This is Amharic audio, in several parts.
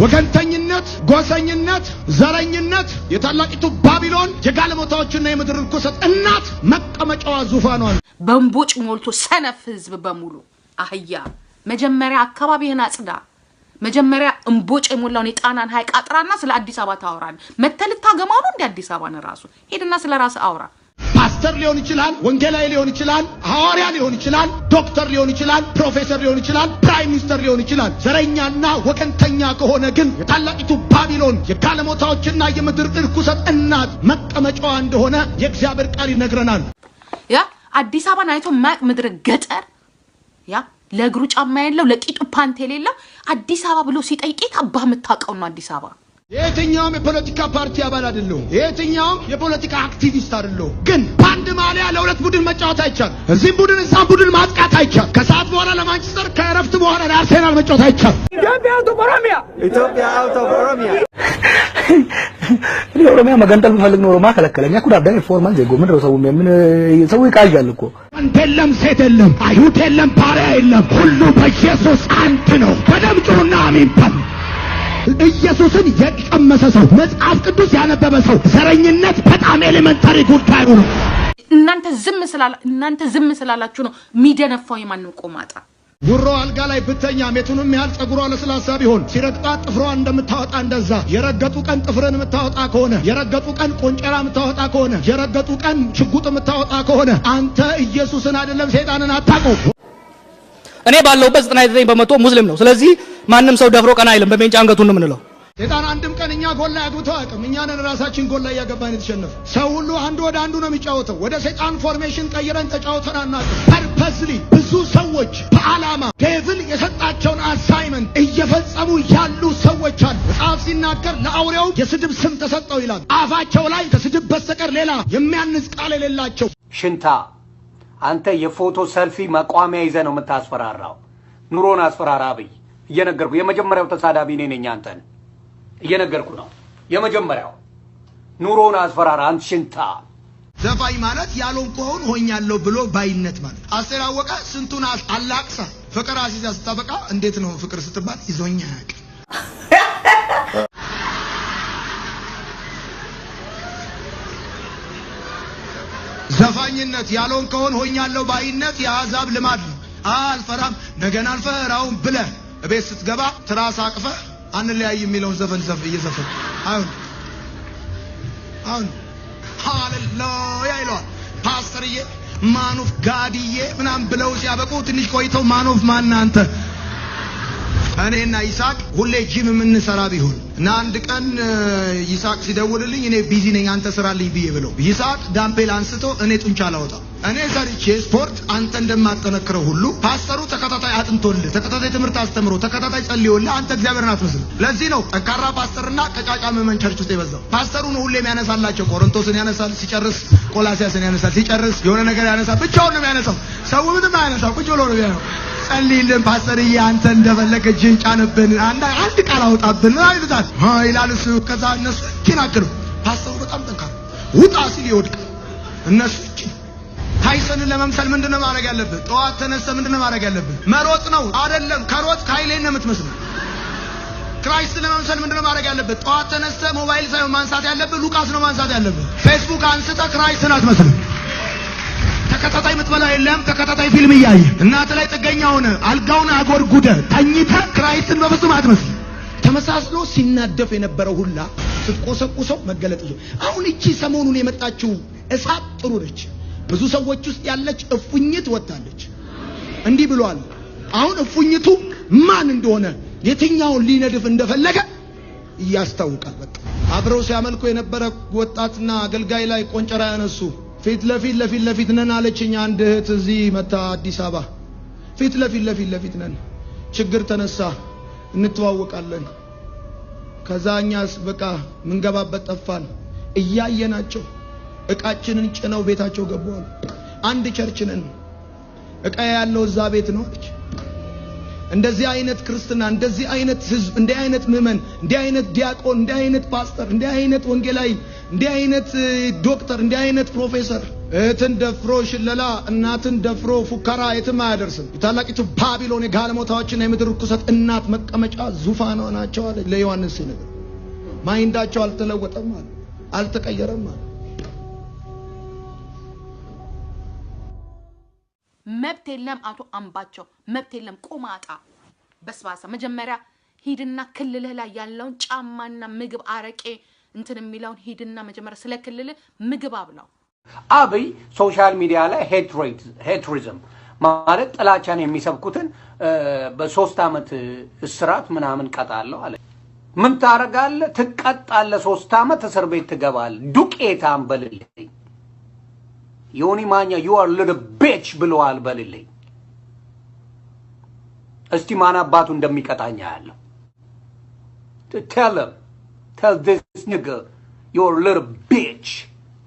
ወገንተኝነት፣ ጎሰኝነት፣ ዘረኝነት የታላቂቱ ባቢሎን የጋለሞታዎችና የምድር ርኩሰት እናት መቀመጫዋ ዙፋኗ በእንቦጭ ሞልቶ ሰነፍ ህዝብ በሙሉ አህያ መጀመሪያ አካባቢህን አጽዳ። መጀመሪያ እንቦጭ የሞላውን የጣናን ሐይቅ አጥራና ስለ አዲስ አበባ ታወራን። መተልታ ገማው ነው እንደ አዲስ አበባን ራሱ ሄድና ስለ ራስ አውራ። ፓስተር ሊሆን ይችላል፣ ወንጌላዊ ሊሆን ይችላል፣ ሐዋርያ ሊሆን ይችላል፣ ዶክተር ሊሆን ይችላል፣ ፕሮፌሰር ሊሆን ይችላል፣ ፕራይም ሚኒስተር ሊሆን ይችላል። ዘረኛና ወገንተኛ ከሆነ ግን የታላቂቱ ባቢሎን የጋለሞታዎችና የምድር ርኩሰት እናት መቀመጫዋ እንደሆነ የእግዚአብሔር ቃል ይነግረናል። ያ አዲስ አበባን አይቶ ማቅ ምድር ገጠር ያ ለእግሩ ጫማ የለው ለቂጡ ፓንት የሌለው አዲስ አበባ ብሎ ሲጠይቂት አባ መታቀው ነው አዲስ አበባ። የትኛውም የፖለቲካ ፓርቲ አባል አይደለም፣ የትኛውም የፖለቲካ አክቲቪስት አይደለም። ግን ባንድ ማሊያ ለሁለት ቡድን መጫወት አይቻል። እዚህ ቡድን እዛም ቡድን ማጥቃት አይቻል። ከሰዓት በኋላ ለማንቸስተር ከእረፍት በኋላ ለአርሴናል መጫወት አይቻል። ኢትዮጵያ አውቶ ኦሮሚያ ኦሮሚያ መገንጠል ቢፈልግ ኖሮ ማከለከለኛ ኩዳ ዳይ ፎርማል ዜጎ ምን ሰው ይቃዣል እኮ። ወንድ የለም፣ ሴት የለም፣ አይሁድ የለም፣ ባሪያ የለም፣ ሁሉ በኢየሱስ አንድ ነው። በደም ጩና አሜን በል። ኢየሱስን የቀመሰ ሰው መጽሐፍ ቅዱስ ያነበበ ሰው ዘረኝነት በጣም ኤሌመንታሪ ጉዳዩ ነው። እናንተ ዝም ስላላችሁ ነው የሚደነፋው የማንም ቆማጣ። ጉሮ አልጋ ላይ ብተኛ ሜቱንም ያህል ጸጉሯ ለስላሳ ቢሆን ሲረግጣት ጥፍሯን እንደምታወጣ እንደዛ የረገጡ ቀን ጥፍርን የምታወጣ ከሆነ የረገጡ ቀን ቆንጨራ የምታወጣ ከሆነ የረገጡ ቀን ሽጉጥ የምታወጣ ከሆነ አንተ ኢየሱስን አይደለም ሰይጣንን አታውቀው። እኔ ባለውበት 99% ሙስሊም ነው። ስለዚህ ማንም ሰው ደፍሮ ቀና አይልም። በሜንጫ አንገቱን ነው የምንለው። ሰይጣን አንድም ቀን እኛ ጎል ላይ አግብተው አያውቅም። እኛንን ራሳችን ጎል ላይ ያገባን የተሸነፈ ሰው ሁሉ አንዱ ወደ አንዱ ነው የሚጫወተው። ወደ ሰይጣን ፎርሜሽን ቀይረን ተጫውተን አናውቅም። ፐርፐስሊ ብዙ ሰዎች በዓላማ ዴቪል የሰጣቸውን አሳይመንት እየፈጸሙ ያሉ ሰዎች አሉ። መጽሐፍ ሲናገር ለአውሬው የስድብ ስም ተሰጠው ይላል። አፋቸው ላይ ከስድብ በስተቀር ሌላ የሚያንጽ ቃል የሌላቸው። ሽንታ አንተ የፎቶ ሰልፊ መቋሚያ ይዘህ ነው የምታስፈራራው። ኑሮን አስፈራራ አብይ። እየነገርኩ የመጀመሪያው ተሳዳቢ እኔ ነኝ። አንተን እየነገርኩ ነው። የመጀመሪያው ኑሮን አስፈራራ አንተ ሽንታ። ዘፋኝ ማለት ያልሆንኩውን ሆኛለሁ ብሎ ባይነት ማለት። አስቴር አወቀ ስንቱን አላቅሳ ፍቅር አሲዛ ስታበቃ እንዴት ነው ፍቅር ስትባል ይዞኛ ያቅ ዘፋኝነት ያልሆንኩውን ሆኛለሁ ባይነት የአሕዛብ ልማድ ነው። አልፈራም ነገን አልፈራውም ብለህ እቤት ስትገባ ትራስ አቅፈህ አንለያይ የሚለውን ዘፈን እየዘፈን አሁን ሃሌሉያ ይለዋል ፓስተርዬ ማኑፍ ጋዲዬ ምናምን ብለው ሲያበቁ ትንሽ ቆይተው ማኑፍ ማን አንተ እኔና ይስሐቅ ሁሌ ጂም የምንሰራ ቢሆን እና አንድ ቀን ይስሐቅ ሲደውልልኝ እኔ ቢዚ ነኝ አንተ ስራልኝ ብዬ ብለው ይስሐቅ ዳምፔል አንስቶ እኔ ጡንቻ ላወጣ እኔ ሰርቼ ስፖርት አንተ እንደማጠነክረው ሁሉ ፓስተሩ ተከታታይ አጥንቶልህ ተከታታይ ትምህርት አስተምሮ ተከታታይ ጸልዮልህ አንተ እግዚአብሔርን አትመስል። ለዚህ ነው ጠንካራ ፓስተርና ቀጫጫ ምዕመን ቸርች ውስጥ የበዛው። ፓስተሩ ነው ሁሌም ያነሳላቸው። ቆሮንቶስን ያነሳል ሲጨርስ፣ ቆላሲያስን ያነሳል ሲጨርስ፣ የሆነ ነገር ያነሳል። ብቻውን ነው የሚያነሳው። ሰው ምንም አያነሳው፣ ቁጭ ብሎ ነው የሚያነሳው። ጸልይልን ፓስተርዬ አንተ እንደፈለገ እጅን ጫንብን አንድ ቃል አውጣብን አይሉታል ይላል እሱ። ከዛ እነሱ ይናገሩ። ፓስተሩ በጣም ጠንካራ ውጣ ሲል ይወድቅ። እነሱ ታይሰንን ለመምሰል ምንድነው ማድረግ ያለብህ? ጠዋት ተነስተ ምንድነው ማድረግ ያለብህ? መሮጥ ነው አይደለም? ከሮጥ ካይሌን ነው የምትመስለው። ክራይስት ለመምሰል ምንድነው ማድረግ ያለብህ? ጠዋት ተነስተ ሞባይል ሳይሆን ማንሳት ያለብህ ሉቃስ ነው ማንሳት ያለብህ። ፌስቡክ አንስተ ክራይስትን አትመስልም። ተከታታይ ምትበላ የለም። ተከታታይ ፊልም እያየ እናት ላይ ጥገኛ ሆነ አልጋውን አጎርጉደ ተኝተ ክራይስትን በፍጹም አትመስል። ተመሳስሎ ሲናደፍ የነበረው ሁላ ስትቆሰቁሰው መገለጥ ይዞ አሁን እቺ ሰሞኑን የመጣችው እሳት ጥሩ ነች። ብዙ ሰዎች ውስጥ ያለች እፉኝት ወጣለች። እንዲህ ብሏል። አሁን እፉኝቱ ማን እንደሆነ የትኛውን ሊነድፍ እንደፈለገ ያስታውቃል። በቃ አብረው ሲያመልኩ የነበረ ወጣትና አገልጋይ ላይ ቆንጨራ ያነሱ ፊት ለፊት ነን አለችኝ አንድ እህት እዚህ መታ አዲስ አበባ ፊት ለፊት ነን። ችግር ተነሳ እንተዋወቃለን። ከዛኛስ በቃ ምንገባበት ጠፋን። እያየናቸው እቃችንን ጭነው ቤታቸው ገቡዋል። አንድ ቸርች ነን እቃ ያለው እዛ ቤት ነው አለች። እንደዚህ አይነት ክርስትና፣ እንደዚህ አይነት ህዝብ፣ እንደዚህ አይነት ምዕመን፣ እንደዚህ አይነት ዲያቆን፣ እንደዚህ አይነት ፓስተር፣ እንደዚህ አይነት ወንጌላዊ፣ እንደዚህ አይነት ዶክተር፣ እንደዚህ አይነት ፕሮፌሰር እህትን ደፍሮ ሽለላ እናትን ደፍሮ ፉከራ የትም አያደርስም። የታላቂቱ ባቢሎን የጋለሞታዎችና የምድር ርኩሰት እናት መቀመጫ ዙፋኗ ናቸው አለ ለዮሐንስ ሲነግር። ማይንዳቸው አልተለወጠም አለ፣ አልተቀየረም አለ። መብት የለም አቶ አምባቸው፣ መብት የለም ቆማጣ በስባሳ። መጀመሪያ ሂድና ክልልህ ላይ ያለውን ጫማና ምግብ አረቄ እንትን የሚለውን ሂድና መጀመሪያ ስለ ክልልህ ምግብ አብላው። አብይ ሶሻል ሚዲያ ላይ ሄትሪዝም ማለት ጥላቻን የሚሰብኩትን በ3 ዓመት እስራት ምናምን ቀጣለሁ አለ። ምን ታረጋለህ? ትቀጣለህ፣ 3 ዓመት እስር ቤት ትገባለህ። ዱቄታም በልልኝ ዮኒ ማኛ you are little bitch ብለዋል በልልኝ። እስቲ ማን አባቱ እንደሚቀጣኛ ያለው tell this nigga you are little bitch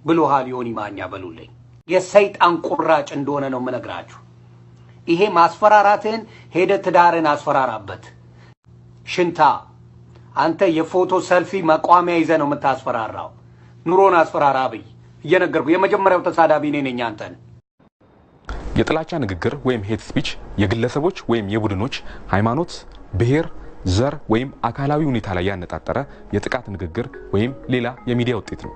ብለዋል ዮኒ ማኛ በሉልኝ። የሰይጣን ቁራጭ እንደሆነ ነው የምነግራችሁ። ይሄ ማስፈራራትን ሄደ ትዳርን አስፈራራበት። ሽንታ አንተ የፎቶ ሰልፊ መቋሚያ ይዘህ ነው የምታስፈራራው። ኑሮን አስፈራራ አብይ እየነገርኩ የመጀመሪያው ተሳዳቢ ነኝ አንተን። የጥላቻ ንግግር ወይም ሄት ስፒች የግለሰቦች ወይም የቡድኖች ሃይማኖት፣ ብሔር፣ ዘር ወይም አካላዊ ሁኔታ ላይ ያነጣጠረ የጥቃት ንግግር ወይም ሌላ የሚዲያ ውጤት ነው።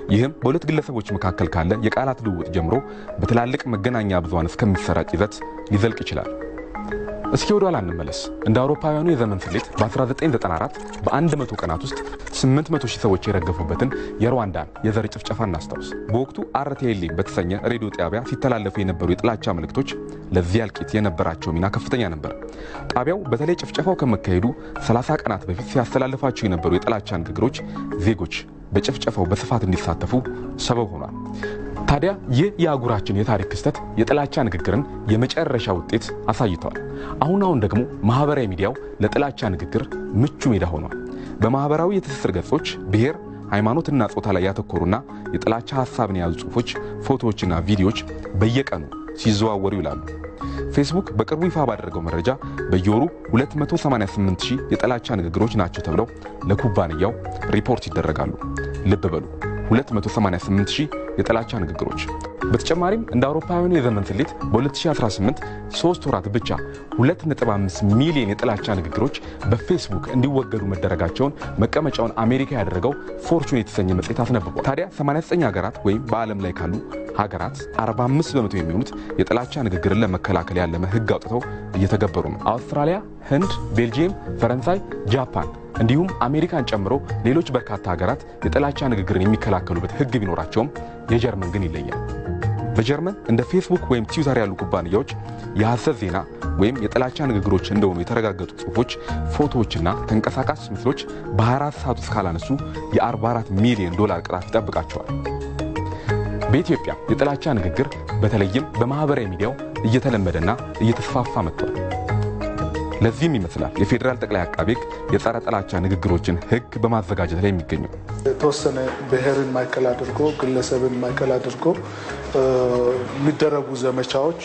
ይህም በሁለት ግለሰቦች መካከል ካለ የቃላት ልውውጥ ጀምሮ በትላልቅ መገናኛ ብዙሃን እስከሚሰራጭ ይዘት ሊዘልቅ ይችላል። እስኪ ወደ ኋላ እንመለስ። እንደ አውሮፓውያኑ የዘመን ስሌት በ1994 በ100 ቀናት ውስጥ 800,000 ሰዎች የረገፉበትን የሩዋንዳን የዘር ጭፍጨፋ እናስታውስ። በወቅቱ RTL በተሰኘ ሬዲዮ ጣቢያ ሲተላለፉ የነበሩ የጥላቻ መልእክቶች ለዚህ አልቂት የነበራቸው ሚና ከፍተኛ ነበር። ጣቢያው በተለይ ጭፍጨፋው ከመካሄዱ 30 ቀናት በፊት ሲያስተላልፋቸው የነበሩ የጥላቻ ንግግሮች ዜጎች በጭፍጨፋው በስፋት እንዲሳተፉ ሰበብ ሆኗል። ታዲያ ይህ የአጉራችን የታሪክ ክስተት የጥላቻ ንግግርን የመጨረሻ ውጤት አሳይቷል። አሁን ደግሞ ማህበራዊ ሚዲያው ለጥላቻ ንግግር ምቹ ሜዳ ሆኗል። በማህበራዊ የትስስር ገጾች ብሔር፣ ሃይማኖትና ጾታ ላይ ያተኮሩና የጥላቻ ሐሳብን የያዙ ጽሁፎች፣ ፎቶዎችና ቪዲዮዎች በየቀኑ ሲዘዋወሩ ይላሉ። ፌስቡክ በቅርቡ ይፋ ባደረገው መረጃ በየወሩ 288,000 የጥላቻ ንግግሮች ናቸው ተብለው ለኩባንያው ሪፖርት ይደረጋሉ። ልብ በሉ 288,000 የጥላቻ ንግግሮች። በተጨማሪም እንደ አውሮፓውያኑ የዘመን ስሌት በ2018 3 ወራት ብቻ 2.5 ሚሊዮን የጥላቻ ንግግሮች በፌስቡክ እንዲወገዱ መደረጋቸውን መቀመጫውን አሜሪካ ያደረገው ፎርቹን የተሰኘ መጽሔት አስነብቧል። ታዲያ 89 ሀገራት ወይም በዓለም ላይ ካሉ ሀገራት 45% የሚሆኑት የጥላቻ ንግግርን ለመከላከል ያለመ ህግ አውጥተው እየተገበሩ ነው። አውስትራሊያ፣ ህንድ፣ ቤልጂየም፣ ፈረንሳይ፣ ጃፓን እንዲሁም አሜሪካን ጨምሮ ሌሎች በርካታ ሀገራት የጥላቻ ንግግርን የሚከላከሉበት ህግ ቢኖራቸውም የጀርመን ግን ይለያል። በጀርመን እንደ ፌስቡክ ወይም ትዊተር ያሉ ኩባንያዎች የሐሰት ዜና ወይም የጥላቻ ንግግሮች እንደሆኑ የተረጋገጡ ጽሁፎች፣ ፎቶዎችና ተንቀሳቃሽ ምስሎች በ24 ሰዓት ውስጥ ካላነሱ የ44 ሚሊዮን ዶላር ቅጣት ይጠብቃቸዋል። በኢትዮጵያ የጥላቻ ንግግር በተለይም በማህበራዊ ሚዲያው እየተለመደና እየተስፋፋ መጥቷል። ለዚህም ይመስላል የፌዴራል ጠቅላይ አቃቤ ሕግ የጸረ ጥላቻ ንግግሮችን ህግ በማዘጋጀት ላይ የሚገኘው። ተወሰነ ብሔርን ማዕከል አድርጎ ግለሰብን ማዕከል አድርጎ የሚደረጉ ዘመቻዎች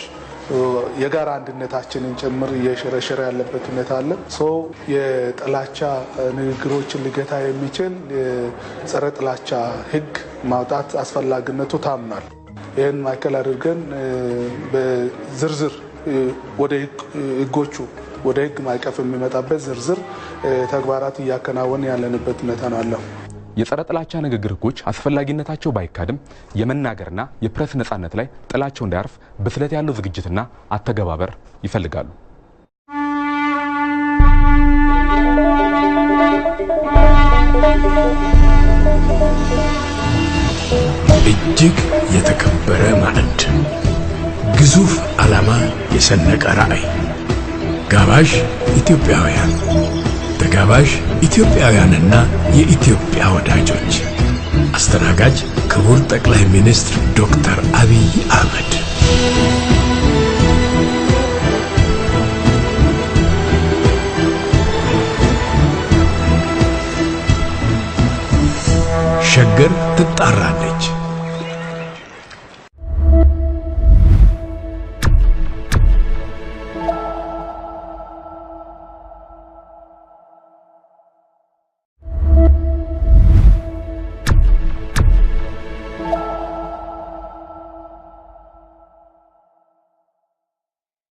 የጋራ አንድነታችንን ጭምር እየሸረሸረ ያለበት ሁኔታ አለ። የጥላቻ ንግግሮችን ሊገታ የሚችል ጸረ ጥላቻ ህግ ማውጣት አስፈላጊነቱ ታምናል። ይህን ማዕከል አድርገን በዝርዝር ወደ ህግ ማዕቀፍ የሚመጣበት ዝርዝር ተግባራት እያከናወን ያለንበት ሁኔታ ነው ያለው። የጸረ ጥላቻ ንግግር ህጎች አስፈላጊነታቸው ባይካድም የመናገርና የፕሬስ ነጻነት ላይ ጥላቻው እንዳያርፍ በስለት ያለው ዝግጅትና አተገባበር ይፈልጋሉ። እጅግ የተከበረ ማዕድ፣ ግዙፍ ዓላማ የሰነቀ ራዕይ፣ ጋባዥ ኢትዮጵያውያን፣ ተጋባዥ ኢትዮጵያውያንና የኢትዮጵያ ወዳጆች፣ አስተናጋጅ ክቡር ጠቅላይ ሚኒስትር ዶክተር አብይ አህመድ። ሸገር ትጣራለች።